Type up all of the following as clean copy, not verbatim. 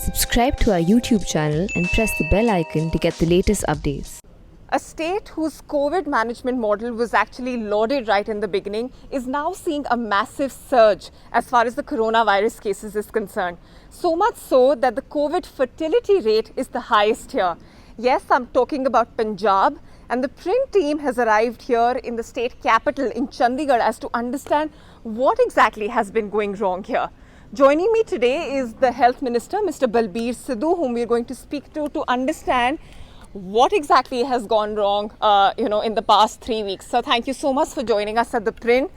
Subscribe to our YouTube channel and press the bell icon to get the latest updates. A state whose COVID management model was actually lauded right in the beginning is now seeing a massive surge as far as the coronavirus cases is concerned. So much so that the COVID fertility rate is the highest here. Yes, I'm talking about Punjab, and the print team has arrived here in the state capital in Chandigarh as to understand what exactly has been going wrong here. Joining me today is the Health Minister, Mr. Balbir Sidhu, whom we're going to speak to understand what exactly has gone wrong, in the past 3 weeks. So thank you so much for joining us at the print.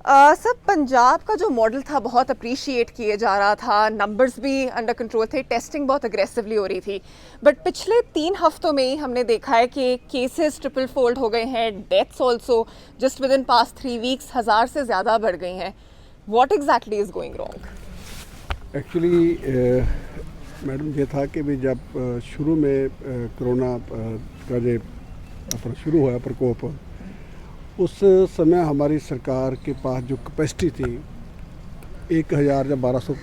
Sir, Punjab का जो model था बहुत appreciate किए जा रहा था, numbers भी under control थे, टेस्टिंग बहुत अग्रेसिवली हो रही थी, बट पिछले 3 हफ्तों में ही हमने देखा है कि केसेस ट्रिपल फोल्ड हो गए हैं, deaths also just with in past 3 weeks 1000 से ज़्यादा बढ़ गई हैं. What exactly is going wrong? Actually madam ये था कि भी जब शुरू में कोरोना का जो अपना शुरू हुआ प्रकोप, उस समय हमारी सरकार के पास जो कैपेसिटी थी 1000 या 1200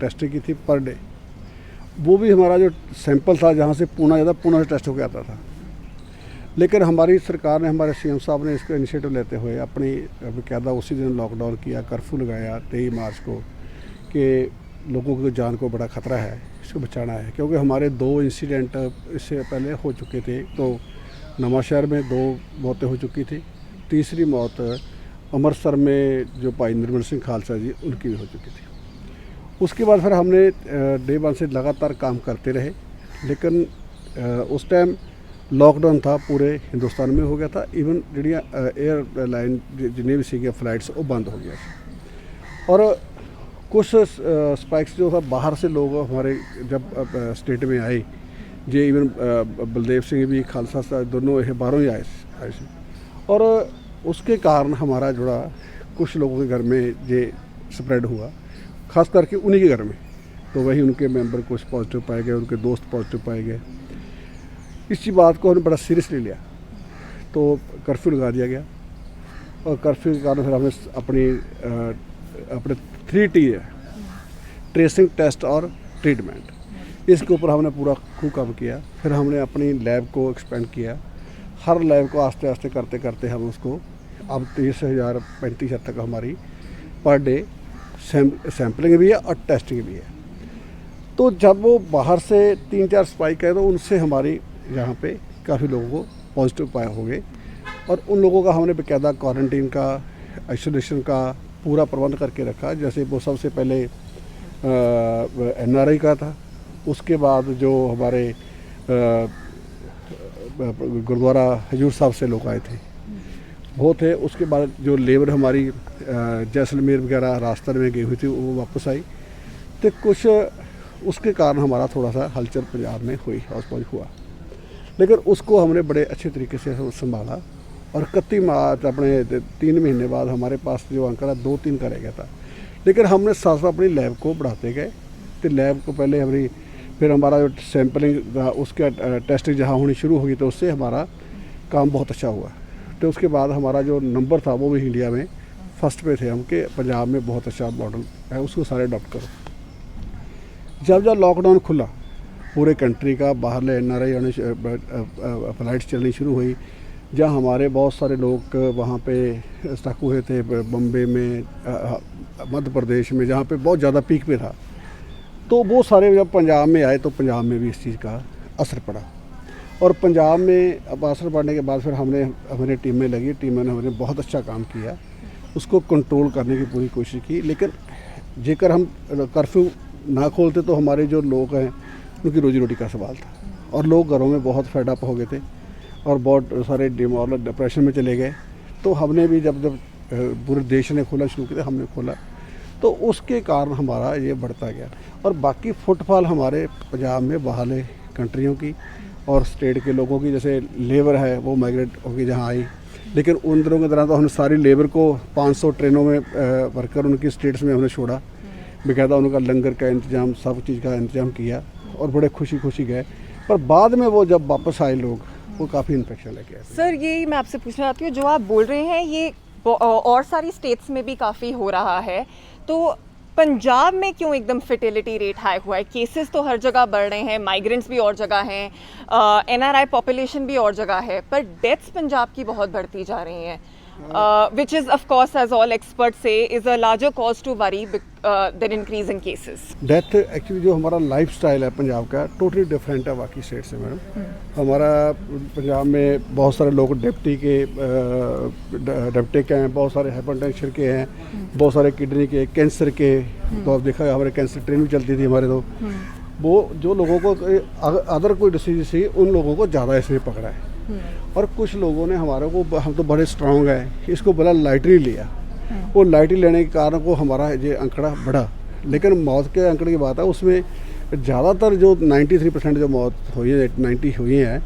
टेस्टिंग की थी पर डे, वो भी हमारा जो सैंपल था जहाँ से पुणे से टेस्ट होकर आता था. लेकिन हमारी सरकार ने, हमारे सीएम साहब ने इसका इनिशिएटिव लेते हुए अपनी बाकायदा उसी दिन लॉकडाउन किया, कर्फ्यू लगाया 23 मार्च को कि लोगों की जान को बड़ा ख़तरा है, इसको बचाना है. क्योंकि हमारे 2 इंसिडेंट इससे पहले हो चुके थे. तो नवांशहर में 2 मौतें हो चुकी थी, तीसरी मौत अमृतसर में जो भाई निर्मल सिंह खालसा जी, उनकी भी हो चुकी थी. उसके बाद फिर हमने डे 1 से लगातार काम करते रहे. लेकिन उस टाइम लॉकडाउन था, पूरे हिंदुस्तान में हो गया था. इवन जी एयरलाइन जिन्हें भी सी फ्लाइट्स वो बंद हो गया था. और कुछ स्पाइक्स जो था बाहर से लोग हमारे जब स्टेट में आए, जे इवन बलदेव सिंह भी, खालसा साहब, दोनों ये बाहरों ही आए थे. और उसके कारण हमारा जुड़ा कुछ लोगों के घर में ये स्प्रेड हुआ, ख़ास करके उन्हीं के घर में. तो वही उनके मेंबर कुछ पॉजिटिव पाए गए, उनके दोस्त पॉजिटिव पाए गए. इसी बात को हमने बड़ा सीरियसली लिया, तो कर्फ्यू लगा दिया गया. और कर्फ्यू के कारण फिर हमने अपने 3T है, ट्रेसिंग, टेस्ट और ट्रीटमेंट, इसके ऊपर हमने पूरा खूब काम किया. फिर हमने अपनी लैब को एक्सपेंड किया. हर लैब को आस्ते आस्ते करते करते हम उसको अब 30,000-35,000 तक हमारी पर डे सैम्पलिंग भी है और टेस्टिंग भी है. तो जब वो बाहर से 3-4 स्पाइक आए तो उनसे हमारी यहाँ पे काफ़ी लोगों को पॉजिटिव पाए हो गए. और उन लोगों का हमने बाकायदा क्वारंटीन का, आइसोलेशन का पूरा प्रबंध करके रखा. जैसे वो सबसे पहले NRI का था, उसके बाद जो हमारे गुरुद्वारा हजूर साहब से लोग आए थे वो थे. उसके बाद जो लेबर हमारी जैसलमेर वगैरह राजस्थान में गई हुई थी वो वापस आई. तो कुछ उसके कारण हमारा थोड़ा सा हलचल पंजाब में हुई, हौस-पौच हुआ. लेकिन उसको हमने बड़े अच्छे तरीके से संभाला. और 31 मार्च अपने 3 महीने बाद हमारे पास जो आंकड़ा 2-3 का रह गया था. लेकिन हमने साथ साथ अपनी लैब को बढ़ाते गए. तो लैब को पहले हमारी, फिर हमारा जो सैम्पलिंग उसका टेस्टिंग जहाँ होनी शुरू होगी, तो उससे हमारा काम बहुत अच्छा हुआ. तो उसके बाद हमारा जो नंबर था वो भी इंडिया में फर्स्ट पे थे हम, कि पंजाब में बहुत अच्छा मॉडल है, उसको सारे अडॉप्ट करो. जब लॉकडाउन खुला पूरे कंट्री का, बाहर ले NRI फ्लाइट्स चलनी शुरू हुई, जहाँ हमारे बहुत सारे लोग वहाँ पे स्टक हुए थे, बम्बे में, मध्य प्रदेश में, जहाँ पे बहुत ज़्यादा पीक पे था. तो वो सारे जब पंजाब में आए तो पंजाब में भी इस चीज़ का असर पड़ा. और पंजाब में अब असर पड़ने के बाद फिर हमारी टीमें लगी, टीमों ने हमने बहुत अच्छा काम किया, उसको कंट्रोल करने की पूरी कोशिश की. लेकिन जेकर हम कर्फ्यू ना खोलते तो हमारे जो लोग हैं उनकी रोजी रोटी का सवाल था. और लोग घरों में बहुत फेड अप हो गए थे और बहुत सारे डिप्रेशन में चले गए. तो हमने भी जब पूरे देश ने खोला शुरू किया, हमने खोला, तो उसके कारण हमारा ये बढ़ता गया. और बाकी फुटफॉल हमारे पंजाब में बाहर कंट्रियों की और स्टेट के लोगों की, जैसे लेबर है वो माइग्रेट होकर जहाँ आई. लेकिन उन दिनों के दौरान तो हमने सारी लेबर को 500 ट्रेनों में भरकर उनकी स्टेट्स में हमने छोड़ा. बाकायदा उनका लंगर का इंतज़ाम, सब चीज़ का इंतज़ाम किया और बड़े खुशी गए. पर बाद में वो जब वापस आए लोग, वो काफ़ी इन्फेक्शन लेके आए. सर, यही मैं आपसे पूछना चाहती हूँ, जो आप बोल रहे हैं ये और सारी स्टेट्स में भी काफ़ी हो रहा है, तो पंजाब में क्यों एकदम फर्टिलिटी रेट हाई हुआ है? केसेस तो हर जगह बढ़ रहे हैं, माइग्रेंट्स भी और जगह हैं, एनआरआई पॉपुलेशन भी और जगह है, पर डेथ्स पंजाब की बहुत बढ़ती जा रही हैं, which is of course, as all experts say, is a larger cause to worry than increase in cases. Death actually जो हमारा लाइफ स्टाइल है पंजाब का टोटली डिफरेंट है बाकी स्टेट से मैडम। हमारा पंजाब में बहुत सारे लोग डायबिटिक हैं, बहुत सारे हाइपरटेंशन के हैं, बहुत सारे किडनी के, कैंसर के। तो आप देखा हमारे कैंसर ट्रेन भी चलती थी हमारे, तो वो जो लोगों को अदर कोई डिसीज थी उन लोगों को ज़्यादा इसने पकड़ा है। और कुछ लोगों ने हमारे को, हम तो बड़े स्ट्रांग हैं, इसको बड़ा लाइटली लिया। वो लाइटली लेने के कारण को हमारा ये आंकड़ा बढ़ा। लेकिन मौत के आंकड़े की बात है, उसमें ज़्यादातर जो 93% जो मौत हुई है, 90 हुई हैं,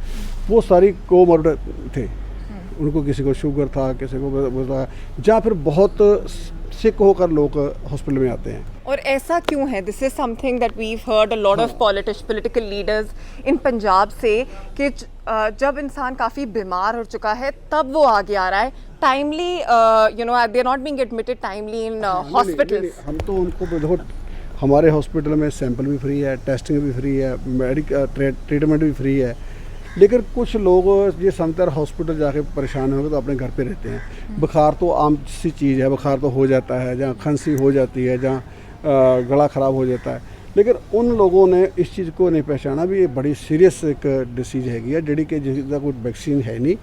वो सारी कोमॉर्बिड थे। उनको किसी को शुगर था, किसी को जहाँ फिर बहुत सिक होकर लोग हॉस्पिटल में आते हैं। और ऐसा क्यों है? This is something that we heard a lot of political leaders in Punjab से कि जब इंसान काफ़ी बीमार हो चुका है तब वो आगे आ रहा है, timely you know they are not being admitted timely in hospitals. हम तो उनको देखो, हमारे हॉस्पिटल में सैंपल भी फ्री है, टेस्टिंग भी फ्री है, मेडिकल ट्रीटमेंट भी फ्री है। लेकिन कुछ लोग ये समझते हैं हॉस्पिटल जाके परेशान होंगे तो अपने घर पे रहते हैं। बुखार तो आम सी चीज़ है, बुखार तो हो जाता है, जहाँ खांसी हो जाती है, जहाँ गला ख़राब हो जाता है। लेकिन उन लोगों ने इस चीज़ को नहीं पहचाना भी ये बड़ी सीरियस एक डिसीज़ हैगी है, जिहड़ी कि जिसका कोई वैक्सीन है नहीं,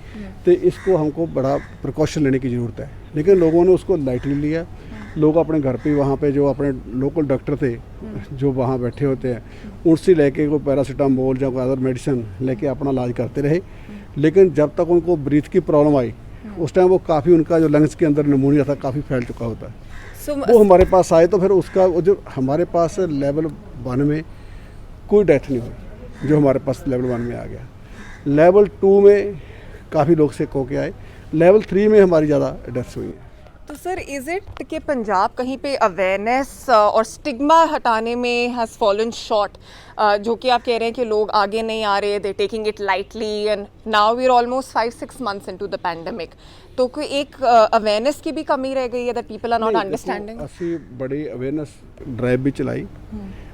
तो इसको हमको बड़ा प्रिकॉशन लेने की ज़रूरत है। लेकिन लोगों ने उसको लाइटली लिया। लोग अपने घर पे वहाँ पे जो अपने लोकल डॉक्टर थे जो वहाँ बैठे होते हैं, उनसे लेके कोई पैरासीटामोल या कोई अदर मेडिसिन लेके अपना इलाज करते रहे। लेकिन जब तक उनको ब्रीथ की प्रॉब्लम आई, उस टाइम वो काफ़ी, उनका जो लंग्स के अंदर निमोनिया था काफ़ी फैल चुका होता है। वो हमारे पास आए तो फिर उसका जो हमारे पास लेवल 1 में कोई डेथ नहीं हुई, जो हमारे पास लेवल 1 में आ गया। लेवल 2 में काफ़ी लोग सिक होके आए, लेवल 3 में हमारी ज़्यादा डेथ्स हुई हैं। तो सर, इज़ इट कि पंजाब कहीं पे अवेयरनेस और स्टिग्मा हटाने में हैज़ फॉलन शॉर्ट, जो कि आप कह रहे हैं कि लोग आगे नहीं आ रहे, they taking it lightly, and now we are almost 5-6 months into the pandemic, तो कोई एक अवेयरनेस की भी कमी रह गई है that people are not understanding? ਅਸੀਂ बड़ी अवेयरनेस ड्राइव भी चलाई,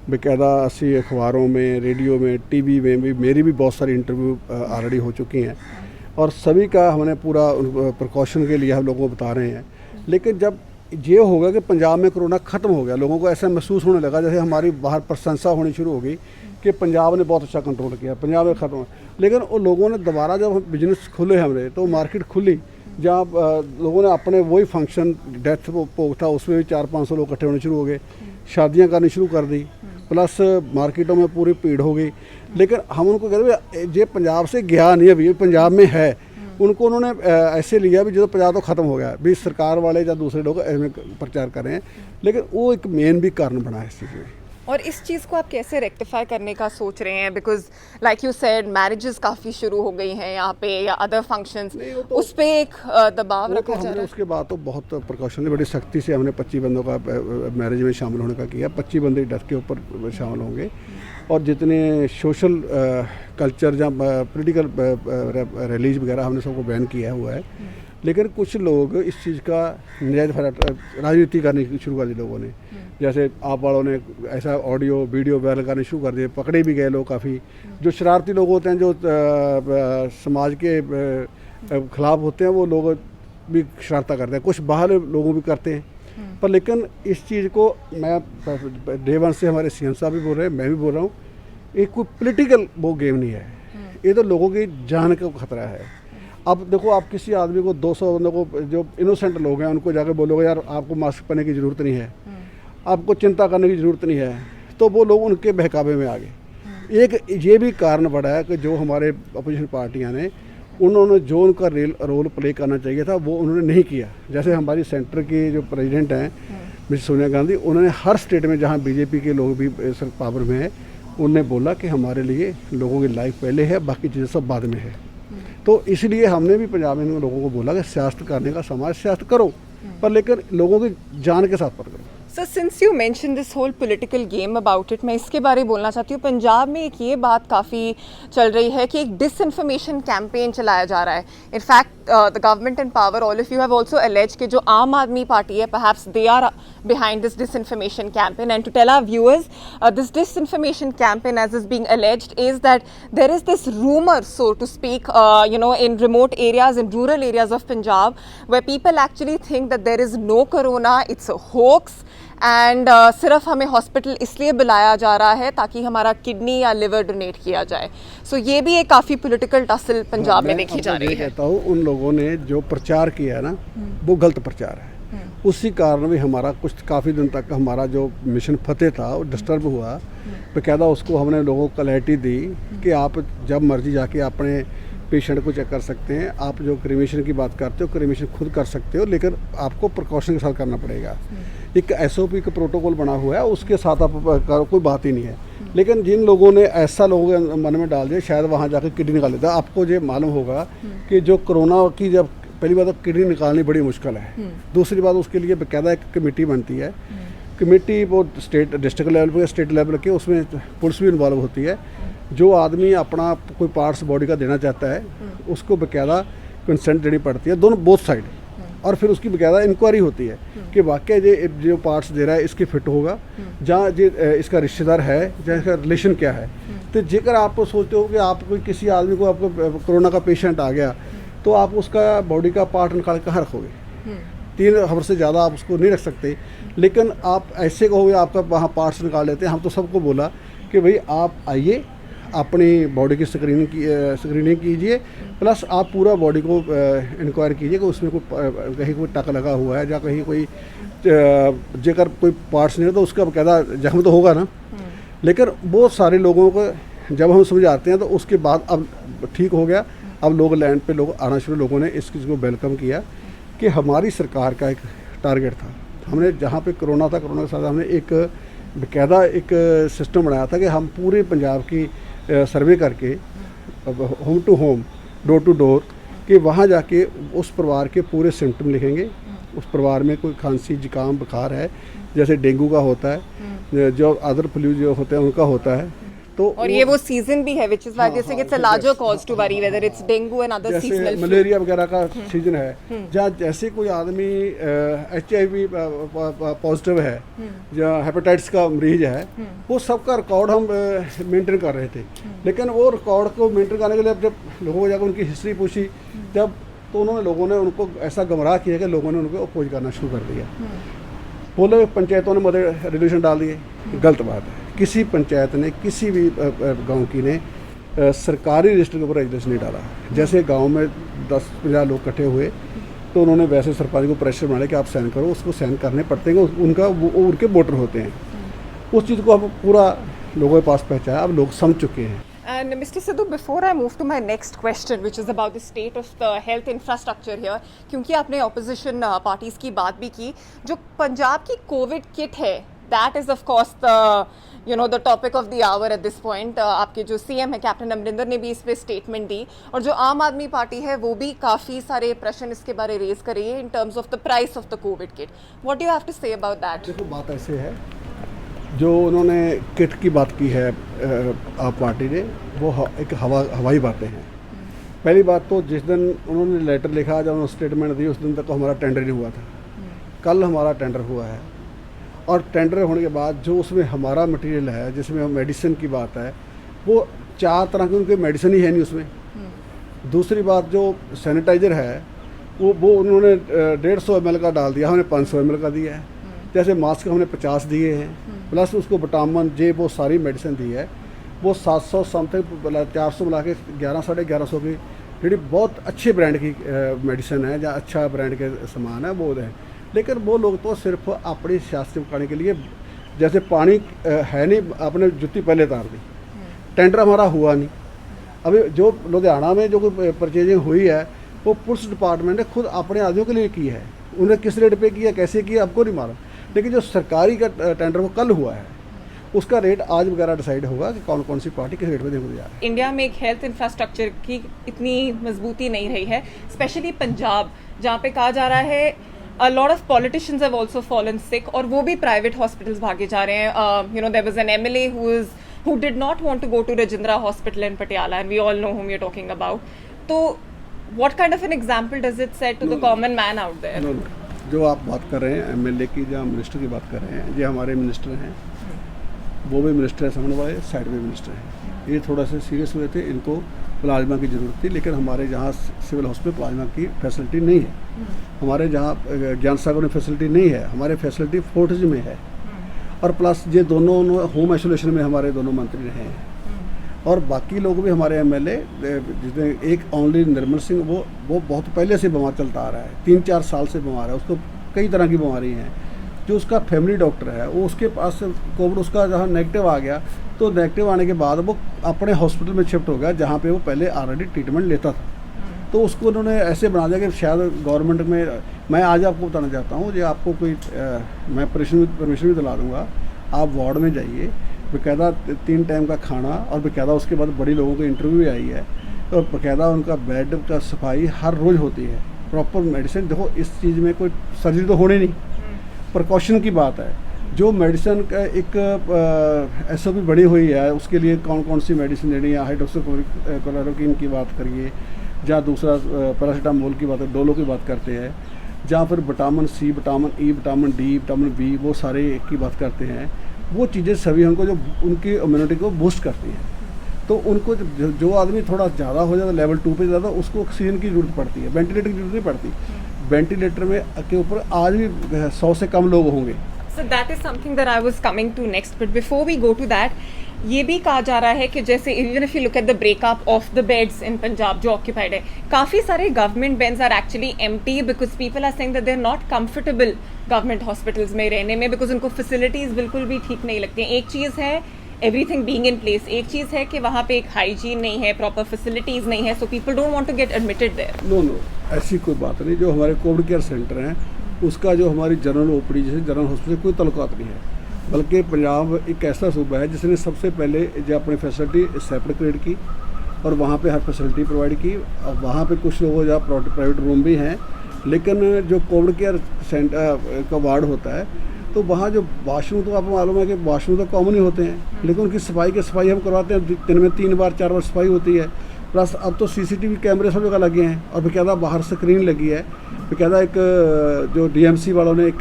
बेकायदा ਅਸੀਂ अखबारों में, रेडियो में, टीवी में भी मेरी भी बहुत सारी इंटरव्यू ऑलरेडी हो चुकी हैं, और सभी का हमने पूरा प्रिकॉशन के लिए हम लोगों को बता रहे हैं। लेकिन जब ये हो गया कि पंजाब में कोरोना ख़त्म हो गया, लोगों को ऐसा महसूस होने लगा जैसे हमारी बाहर प्रशंसा होनी शुरू हो गई कि पंजाब ने बहुत अच्छा कंट्रोल किया, पंजाब में ख़त्म। लेकिन उन लोगों ने दोबारा जब बिजनेस खुले हमारे, तो मार्केट खुली, जहाँ लोगों ने अपने वही फंक्शन, डेथ भोग था उसमें भी 400-500 लोग इकट्ठे होने शुरू हो गए, शादियाँ करनी शुरू कर दी, प्लस मार्केटों में पूरी भीड़ हो गई। लेकिन हम उनको कहते ये पंजाब से गया नहीं, अभी पंजाब में है। उनको उन्होंने ऐसे लिया भी जो पंजाब तो ख़त्म हो गया, भी सरकार वाले या दूसरे लोग ऐसे प्रचार कर रहे हैं। लेकिन वो एक मेन भी कारण बना है इस चीज़ में। और इस चीज़ को आप कैसे रेक्टिफाई करने का सोच रहे हैं? Because like you said, marriages काफ़ी शुरू हो गई हैं यहाँ पे, या अदर फंक्शंस, उस पर एक दबाव रखा जा रहा है। उसके बाद तो बहुत प्रिकॉशन, बड़ी सख्ती से हमने 25 बंदों का मैरिज में शामिल होने का किया। 25 बंदे डेथ के ऊपर शामिल होंगे, और जितने सोशल कल्चर या पोलिटिकल रैलीज वगैरह हमने सबको बैन किया हुआ है। लेकिन कुछ लोग इस चीज़ का नजायज़ राजनीति करनी शुरू कर दी लोगों ने, जैसे आप वालों ने ऐसा ऑडियो वीडियो वायरल करने शुरू कर दिए, पकड़े भी गए लोग काफ़ी। जो शरारती लोग होते हैं, जो समाज के खिलाफ होते हैं, वो लोग भी शरारता करते हैं, कुछ बाहर लोगों भी करते हैं। पर लेकिन इस चीज़ को मैं डे 1 से, हमारे सीएम साहब भी बोल रहे हैं, मैं भी बोल रहा हूँ, ये कोई पॉलिटिकल वो गेम नहीं है, ये तो लोगों की जान का खतरा है। अब देखो, आप किसी आदमी को 200 बंदों को, जो इनोसेंट लोग हैं, उनको जाकर बोलोगे यार आपको मास्क पहनने की ज़रूरत नहीं है, आपको चिंता करने की ज़रूरत नहीं है, तो वो लोग उनके बहकावे में आ गए। एक ये भी कारण बड़ा है कि जो हमारे अपोजिशन पार्टियां ने, उन्होंने जो उनका रोल प्ले करना चाहिए था वो उन्होंने नहीं किया। जैसे हमारी सेंटर की जो प्रेसिडेंट हैं मिस सोनिया गांधी, उन्होंने हर स्टेट में जहाँ बीजेपी के लोग भी पावर में है, उन्होंने बोला कि हमारे लिए लोगों की लाइफ पहले है, बाकी चीज़ें सब बाद में है। तो इसलिए हमने भी पंजाब में लोगों को बोला कि सियासत करने का समाज सियासत करो, पर लेकिन लोगों की जान के साथ पर करो। So since you mentioned this whole political game about it, मैं इसके बारे में बोलना चाहती हूँ। पंजाब में एक ये बात काफ़ी चल रही है कि एक डिसइन्फॉर्मेशन कैंपेन चलाया जा रहा है। In fact, the government in power, all of you have also alleged कि जो आम आदमी पार्टी है, perhaps they are behind this disinformation campaign. And to tell our viewers, this disinformation campaign, as is being alleged, is that there is this rumor, so to speak, in remote areas, in rural areas of Punjab, where people actually think that there is no corona, it's a hoax. And सिर्फ हमें hospital इसलिए बुलाया जा रहा है ताकि हमारा kidney या लिवर डोनेट किया जाए। सो ये भी एक काफ़ी पॉलिटिकल टसल पंजाब में देखी जा रही है। कहता हूँ उन लोगों ने जो प्रचार किया है ना, वो गलत प्रचार है। उसी कारण भी हमारा कुछ काफ़ी दिन तक हमारा जो मिशन फतेह था वो डिस्टर्ब हुआ। बकायदा उसको हमने लोगों को क्लैरिटी दी कि आप जब मर्जी जाके अपने पेशेंट को चेक कर सकते हैं। आप जो क्रीमेशन की बात करते हो, क्रीमेशन खुद कर सकते हो, लेकिन आपको प्रिकॉशन के साथ करना पड़ेगा। एक SOP का प्रोटोकॉल बना हुआ है, उसके साथ आप कोई बात ही नहीं है। लेकिन जिन लोगों ने ऐसा लोगों के मन में डाल दिया, शायद वहाँ जाकर किडनी निकाल लेता। आपको ये मालूम होगा कि जो कोरोना की जब पहली बात तो किडनी निकालनी बड़ी मुश्किल है। दूसरी बात, उसके लिए बाकायदा एक कमेटी बनती है। कमेटी वो स्टेट डिस्ट्रिक्ट लेवल पर, स्टेट लेवल के, उसमें पुलिस भी इन्वॉल्व होती है। जो आदमी अपना कोई पार्ट्स बॉडी का देना चाहता है, उसको बाकायदा कंसेंट देनी पड़ती है, दोनों बोथ साइड। और फिर उसकी बाकायदा इंक्वायरी होती है कि वाकई जो पार्ट्स दे रहा है इसके फिट होगा, जहाँ इसका रिश्तेदार है, जहाँ इसका रिलेशन क्या है। तो जेकर आप सोचते हो कि आप कोई किसी आदमी को, आपको कोरोना का पेशेंट आ गया, तो आप उसका बॉडी का पार्ट निकाल कहाँ रखोगे? 3 हफ्ते से ज़्यादा आप उसको नहीं रख सकते। लेकिन आप ऐसे कहोगे आपका वहाँ पार्ट्स निकाल लेते हैं। हम तो सबको बोला कि भाई आप आइए, अपनी बॉडी की स्क्रीनिंग कीजिए, प्लस आप पूरा बॉडी को इंक्वायर कीजिए कि उसमें कहीं कोई टक लगा हुआ है, या कहीं कोई जेकर कोई पार्ट्स नहीं है तो उसका बाकायदा जख्म तो होगा ना। लेकिन बहुत सारे लोगों को जब हम समझाते हैं तो उसके बाद अब ठीक हो गया। अब लोग लैंड पे लोग आना शुरू, लोगों ने इस चीज़ को वेलकम किया कि हमारी सरकार का एक टारगेट था। हमने जहाँ पे कोरोना था, कोरोना के साथ हमने एक बाकायदा एक सिस्टम बनाया था कि हम पूरे पंजाब की सर्वे करके home to home, door to door, कि वहाँ जाके उस परिवार के पूरे सिम्टम लिखेंगे। उस परिवार में कोई खांसी, जुकाम, बुखार है, जैसे डेंगू का होता है, जो अदर फ्लू जो होते हैं उनका होता है। तो और ये वो सीजन भी है, which is why they say it's a larger cause to worry whether it's dengue and other seasonal flu. Malaria वगैरह का सीजन है, जहाँ जैसे कोई आदमी HIV पॉजिटिव है या हेपेटाइटिस का मरीज है, वो सबका रिकॉर्ड हम मेंटेन कर रहे थे। लेकिन वो रिकॉर्ड को मेंटेन करने के लिए जब लोगों को जाकर उनकी हिस्ट्री पूछी, जब तो लोगों ने उनको ऐसा गुमराह किया कि लोगों ने उनको अपोज करना शुरू कर दिया। बोले पंचायतों ने मदर रेजोल्यूशन डाल दिए, गलत बात है। किसी पंचायत ने, किसी भी गांव की ने सरकारी रजिस्टर के ऊपर रेजोल्यूशन नहीं डाला। जैसे गांव में 10-50 लोग इकट्ठे हुए तो उन्होंने वैसे सरपंच को प्रेशर बनाया कि आप साइन करो, उसको साइन करने पड़ते हैं, उनके वोटर होते हैं। उस चीज़ को अब पूरा लोगों के पास पहुँचाया, अब लोग समझ चुके हैं। And Mr. Sidhu, before I move to my next question, which is about the state of the health infrastructure here, क्योंकि आपने opposition parties की बात भी की, जो पंजाब की कोविड किट है, that is of course the topic of the hour at this point. आपके जो CM है कैप्टन अमरिंदर ने भी इस पे स्टेटमेंट दी, और जो आम आदमी पार्टी है वो भी काफ़ी सारे प्रश्न इसके बारे रेज कर रही है in terms of the price of the COVID kit. What do you have to say about that? देखो, बात ऐसे है, जो उन्होंने किट की बात की है आप पार्टी ने, वो एक हवाई बातें हैं। पहली बात तो जिस दिन उन्होंने लेटर लिखा, जब उन्होंने स्टेटमेंट दी, उस दिन तक तो हमारा टेंडर नहीं हुआ था। कल हमारा टेंडर हुआ है, और टेंडर होने के बाद जो उसमें हमारा मटेरियल है, जिसमें मेडिसिन की बात है, वो 4 तरह की उनकी मेडिसिन ही है नहीं उसमें। दूसरी बात, जो सैनिटाइज़र है वो उन्होंने 150 ml का डाल दिया, हमने 500 ml का दिया है। जैसे मास्क हमने 50 दिए हैं, प्लस उसको विटामिन जे वो सारी मेडिसिन दी है, वो 700 समथिंग 400 मिला के 1100-1150 की, जी बहुत अच्छे ब्रांड की मेडिसिन है, या अच्छा ब्रांड के सामान है वो है। लेकिन वो लोग तो सिर्फ अपनी सियासत चमकाने के लिए, जैसे पानी है नहीं, अपने जुत्ती पहले उतार दी। टेंडर हमारा हुआ नहीं। अभी जो लुधियाना में जो कोई परचेजिंग हुई है, वो पुलिस डिपार्टमेंट ने खुद अपने आदमियों के लिए की है। उन्हें किस रेट पे किया, कैसे किया, आपको नहीं मालूम। लेकिन जो सरकारी का टेंडर वो कल हुआ है, उसका रेट आज वगैरह डिसाइड होगा कि कौन कौन सी पार्टी किस रेट पे देने जा रही है। इंडिया में एक हेल्थ इंफ्रास्ट्रक्चर की इतनी मजबूती नहीं रही है, स्पेशली पंजाब, जहाँ पे कहा जा रहा है A lot of politicians have also fallen sick, और वो भी private hospitals भागे जा रहे हैं. You know, there was an MLA who did not want to go to Rajendra Hospital in Patiala, and we all know whom you're talking about. So, what kind of an example does it set to the common man out there? No, जो आप बात कर रहे हैं MLA की या minister की बात कर रहे हैं, ये हमारे मिनिस्टर हैं, वो भी मिनिस्टर है, सामने वाले साइड में मिनिस्टर हैं. ये थोड़ा सा सीरियस हुए थे, इनको प्लाज्मा की ज़रूरत थी, लेकिन हमारे जहाँ सिविल हॉस्पिटल प्लाज्मा की फैसिलिटी नहीं है. हमारे जहाँ ज्ञान सागर में फैसिलिटी नहीं है, हमारे फैसिलिटी फोर्टिज में है. और प्लस ये दोनों होम आइसोलेशन में हमारे दोनों मंत्री रहे हैं. और बाकी लोग भी हमारे एमएलए, जिसमें एक ओनली निर्मल सिंह, वो बहुत पहले से बीमार चलता आ रहा है, 3-4 साल से बीमार है, उसको कई तरह की बीमारी हैं. जो उसका फैमिली डॉक्टर है, वो उसके पास कोविड उसका जहाँ नेगेटिव आ गया, तो नेगेटिव आने के बाद वो अपने हॉस्पिटल में शिफ्ट हो गया जहाँ पे वो पहले ऑलरेडी ट्रीटमेंट लेता था. तो उसको उन्होंने ऐसे बना दिया कि शायद गवर्नमेंट में, मैं आज आपको बताना चाहता हूँ, जो आपको कोई मैं परमिशन भी दिला दूँगा, आप वार्ड में जाइए, बाकायदा 3 टाइम का खाना, और बाकायदा उसके बाद बड़ी लोगों की इंटरव्यू आई है, तो बाकायदा उनका बेड का सफाई हर रोज़ होती है, प्रॉपर मेडिसिन. देखो इस चीज़ में कोई सर्जरी तो होनी नहीं, प्रिकॉशन की बात है. जो मेडिसिन का एक SOP बनी हुई है, उसके लिए कौन कौन सी मेडिसिन लेनी है, हाइड्रोक्सीक्लोरोक्विन की बात करिए, जहाँ दूसरा पैरासीटामोल की बात है, डोलो की बात करते हैं, जहाँ फिर vitamin C, vitamin E, vitamin D, vitamin B, वो सारे की बात करते हैं. वो चीज़ें सभी हमको जो उनकी इम्यूनिटी को बूस्ट करती हैं. तो उनको जो आदमी थोड़ा ज़्यादा हो जाता है, लेवल 2 पे ज़्यादा, उसको ऑक्सीजन की ज़रूरत पड़ती है, वेंटिलेटर की ज़रूरत नहीं पड़ती. वेंटिलेटर में के ऊपर आज भी 100 से कम लोग होंगे. So that is something that I was coming to next. But before we go to that, ये भी कहा जा रहा है कि जैसे even if you look at the breakup of the beds in Punjab जो occupied है, काफ़ी सारे government beds are actually empty because people are saying that they're not comfortable government hospitals में रहने में, because उनको facilities बिल्कुल भी ठीक नहीं लगती हैं. एक चीज़ है everything being in place, एक चीज़ है कि वहाँ पे एक hygiene नहीं है, proper facilities नहीं है, so people don't want to get admitted there. No, ऐसी कोई बात नहीं. जो हमारे कोविड केयर सेंटर हैं, उसका जो हमारी जनरल OPD जैसे जनरल हॉस्पिटल कोई तल्लुकात नहीं है. बल्कि पंजाब एक ऐसा सूबा है जिसने सबसे पहले जो अपनी फैसिलिटी सेपरेट क्रिएट की, और वहाँ पे हर फैसिलिटी प्रोवाइड की. और वहाँ पे कुछ लोगों जहाँ प्राइवेट रूम भी हैं, लेकिन जो कोविड केयर सेंटर का वार्ड होता है, तो वहाँ जो वाशरूम, तो आपको मालूम है कि वाशरूम तो कॉमन ही होते हैं, लेकिन उनकी सफाई हम करवाते हैं. दिन में 3 बार 4 बार सफाई होती है. प्लस अब तो CCTV कैमरे सब जगह लगे हैं, और बाकायदा बाहर स्क्रीन लगी है. बाकायदा एक जो DMC वालों ने एक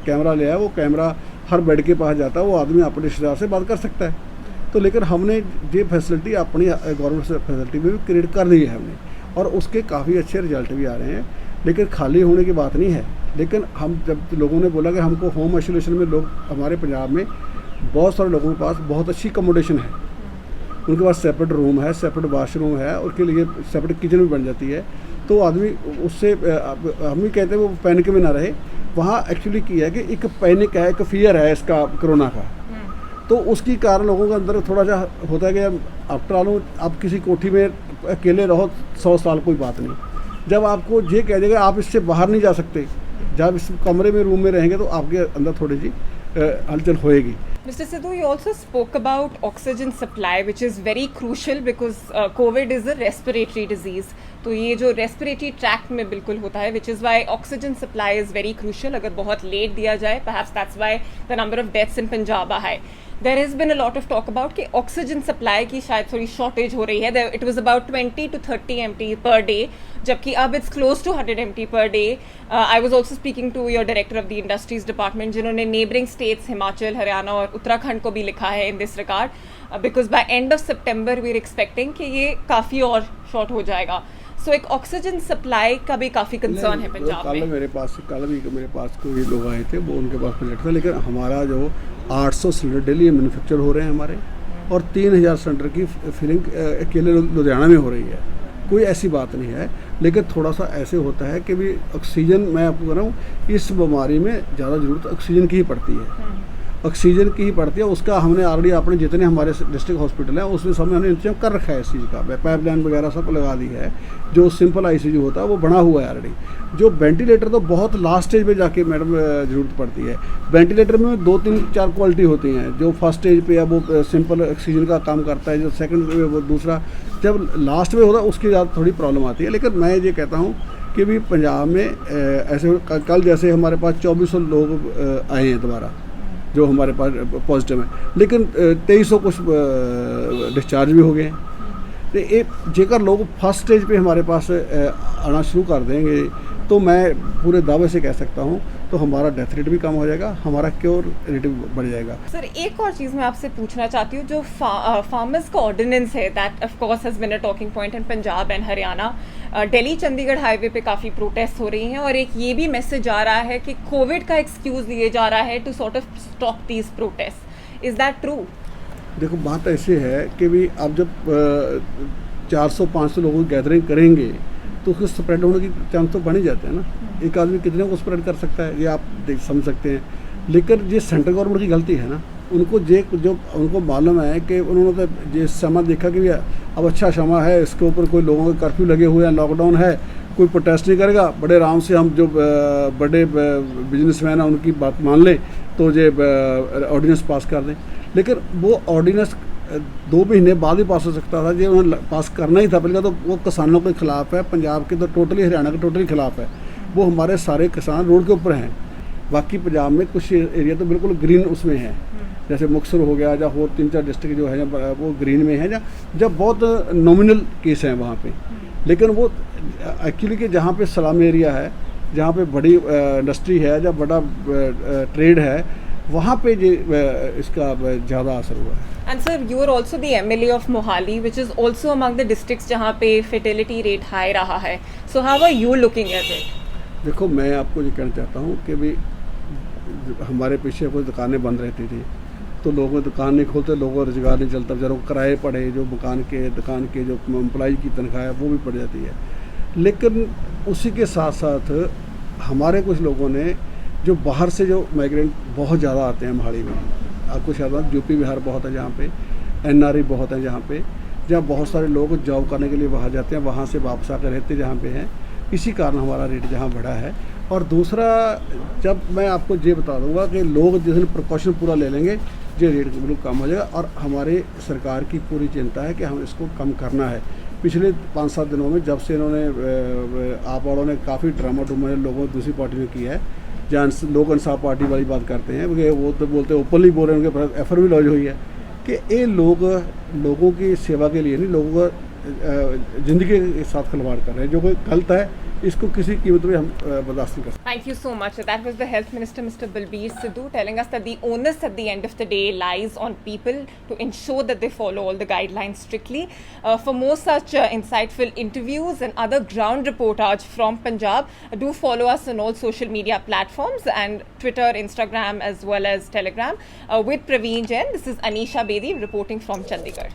कैमरा लिया है, वो कैमरा हर बेड के पास जाता है, वो आदमी अपने रिश्तेदार से बात कर सकता है. तो लेकिन हमने ये फैसिलिटी अपनी गवर्नमेंट फैसिलिटी में भी क्रिएट कर दी है हमने, और उसके काफ़ी अच्छे रिजल्ट भी आ रहे हैं. लेकिन खाली होने की बात नहीं है. लेकिन हम जब लोगों ने बोला कि हमको होम आइसोलेशन में, लोग हमारे पंजाब में बहुत सारे लोगों के पास बहुत अच्छी अकोमोडेशन है, उनके पास सेपरेट रूम है, सेपरेट वाशरूम है, उनके लिए सेपरेट किचन भी बन जाती है. तो आदमी उससे, हम भी कहते हैं वो पैनिक में ना रहे. वहाँ एक्चुअली किया है कि एक पैनिक है, एक फियर है इसका कोरोना का, तो उसकी कारण लोगों के अंदर थोड़ा सा होता है कि आफ्टर ऑल आप किसी कोठी में अकेले रहो 100 साल, कोई बात नहीं. जब आपको ये कह देगा आप इससे बाहर नहीं जा सकते, जब इस कमरे में रूम में रहेंगे, तो आपके अंदर थोड़ी सी हलचल होएगी. Mr. Sidhu, you also spoke about oxygen supply, which is very crucial because COVID is a respiratory disease. तो ये जो respiratory tract में बिल्कुल होता है, which is why oxygen supply is very crucial. अगर बहुत late दिया जाए, perhaps that's why the number of deaths in Punjab are high. There has been a lot of talk about कि oxygen supply की शायद थोड़ी shortage हो रही है. It was about 20 to 30 MT per day, जबकि अब it's close to 100 MT per day. I was also speaking to your director of the industries department, जिन्होंने neighboring states हिमाचल, हरियाणा और उत्तराखंड को भी लिखा है in this regard, because by end of September we are expecting कि ये काफ़ी और short हो जाएगा. So एक ऑक्सीजन सप्लाई का भी काफ़ी कंसर्न है पंजाब में. कल मेरे पास कोई लोग आए थे, वो उनके पास प्रोजेक्ट था, लेकिन हमारा जो 800 सिलेंडर डेली मैन्युफैक्चर हो रहे हैं हमारे, और 3000 सिलेंडर की फिलिंग अकेले लुधियाना में हो रही है. कोई ऐसी बात नहीं है, लेकिन थोड़ा सा ऐसे होता है कि भी ऑक्सीजन, मैं आपको कह रहा हूँ, इस बीमारी में ज़्यादा ज़रूरत ऑक्सीजन की ही पड़ती है. ऑक्सीजन की ही पड़ती है. उसका हमने ऑलरेडी अपने जितने हमारे डिस्ट्रिक्ट हॉस्पिटल हैं उसमें सब हमने इंतजाम कर रखा है इस चीज़ का. पाइपलाइन वगैरह सब लगा दी है. जो सिंपल ICU होता है वो बना हुआ है ऑलरेडी. जो वेंटिलेटर तो बहुत लास्ट स्टेज पे जाके मैडम ज़रूरत पड़ती है. वेंटिलेटर में 2, 3, 4 क्वालिटी होती हैं. जो फर्स्ट स्टेज पे है वो सिंपल ऑक्सीजन का काम करता है, जो सेकंड पे वो दूसरा, जब लास्ट में होता है उसकी ज़्यादा थोड़ी प्रॉब्लम आती है. लेकिन मैं ये कहता हूँ कि भी पंजाब में ऐसे कल जैसे हमारे पास 2400 लोग आए हैं दोबारा जो हमारे पास पॉजिटिव हैं, लेकिन 2300 कुछ डिस्चार्ज भी हो गए हैं। तो ये जेकर लोग फर्स्ट स्टेज पे हमारे पास आना शुरू कर देंगे तो मैं पूरे दावे से कह सकता हूँ तो हमारा डेथ रेट भी कम हो जाएगा, हमारा क्योर रेट भी बढ़ जाएगा। सर एक और चीज़ मैं आपसे पूछना चाहती हूँ, जो फार्मर्स का ऑर्डिनेंस है that of course has been a talking point in Punjab and Haryana. Delhi Chandigarh highway पे काफ़ी प्रोटेस्ट हो रही हैं और एक ये भी मैसेज आ रहा है कि कोविड का एक्सक्यूज़ दिया जा रहा है to sort of stop these protest. Is that true? देखो बात ऐसे है कि भी अब जब 400-500 लोगों की गैदरिंग करेंगे तो उसको स्प्रेड होने की चांस तो बन ही जाते हैं ना। एक आदमी कितने को स्प्रेड कर सकता है ये आप समझ सकते हैं। लेकिन ये सेंट्रल गवर्नमेंट की गलती है ना, उनको जो उनको मालूम है कि उन्होंने तो ये समय देखा कि अब अच्छा समय है, इसके ऊपर कोई लोगों के कर्फ्यू लगे हुए हैं, लॉकडाउन है, कोई प्रोटेस्ट नहीं करेगा, बड़े आराम से हम जो बड़े बिजनेसमैन हैं उनकी बात मान लें तो ये ऑर्डिनेंस पास कर दें। लेकिन वो ऑर्डिनेंस 2 महीने बाद ही पास हो सकता था, जो उन्होंने पास करना ही था पहले तो वो किसानों के खिलाफ है, पंजाब के तो टोटली, हरियाणा के टोटली खिलाफ है। वो हमारे सारे किसान रोड के ऊपर हैं। बाकी पंजाब में कुछ एरिया तो बिल्कुल ग्रीन उसमें है, जैसे मुक्तसर हो गया या और 3-4 डिस्ट्रिक्ट जो है वो ग्रीन में है, जब बहुत नॉमिनल केस हैं वहाँ पे। लेकिन वो एक्चुअली कि जहाँ पे सलाम एरिया है, जहाँ पे बड़ी इंडस्ट्री है, जहाँ बड़ा ट्रेड है, वहाँ पे इसका ज़्यादा असर हुआ है। And sir, you are also the MLA of Mohali, which is also among the districts जहाँ पे fertility rate high रहा है. So how are you looking at it? देखो मैं आपको ये कहना चाहता हूँ कि भाई हमारे पीछे कुछ दुकानें बंद रहती थी तो लोगों दुकान नहीं खोलते, लोगों का रोजगार नहीं चलता, बेचारों को किराए पड़े, जो दुकान के जो एम्प्लॉई की तनख्वाह है वो भी पड़ जाती है। लेकिन उसी के साथ साथ हमारे कुछ लोगों ने जो बाहर से जो माइग्रेंट बहुत ज़्यादा आते हैं मोहाली में, आपको शायद यूपी बिहार बहुत है, जहाँ पे NRI बहुत है, जहाँ बहुत सारे लोग जॉब करने के लिए बाहर जाते हैं, वहाँ से वापस आकर रहते जहाँ पे हैं। इसी कारण हमारा रेट जहाँ बढ़ा है। और दूसरा, जब मैं आपको ये बता दूंगा कि लोग जिस दिन प्रिकॉशन पूरा ले लेंगे ये रेट बिल्कुल कम हो जाएगा। और हमारे सरकार की पूरी चिंता है कि हम इसको कम करना है। पिछले 5-7 दिनों में जब से इन्होंने आप वालों ने काफ़ी ड्रामा लोगों दूसरी पार्टी ने किया है, जहाँ लोक इंसाफ पार्टी वाली बात करते हैं, वो तो बोलते ओपनली बोल रहे हैं, उनके पास FR भी लॉन्च हुई है कि ये लोगों की सेवा के लिए नहीं, लोगों का ज़िंदगी के साथ खिलवाड़ कर रहे हैं, जो कोई गलत है। इसको किसी कीमत में हम बर्दाश्त नहीं कर सकते। Thank you so much. That was the Health Minister, Mr. Balbir Sidhu, telling us that the onus at the end of the day lies on people to ensure that they follow all the guidelines strictly. For more such insightful interviews and other ground reportage from Punjab, do follow us on all social media platforms and Twitter, Instagram as well as Telegram. With Praveen Jain, this is Anisha Bedi reporting from Chandigarh.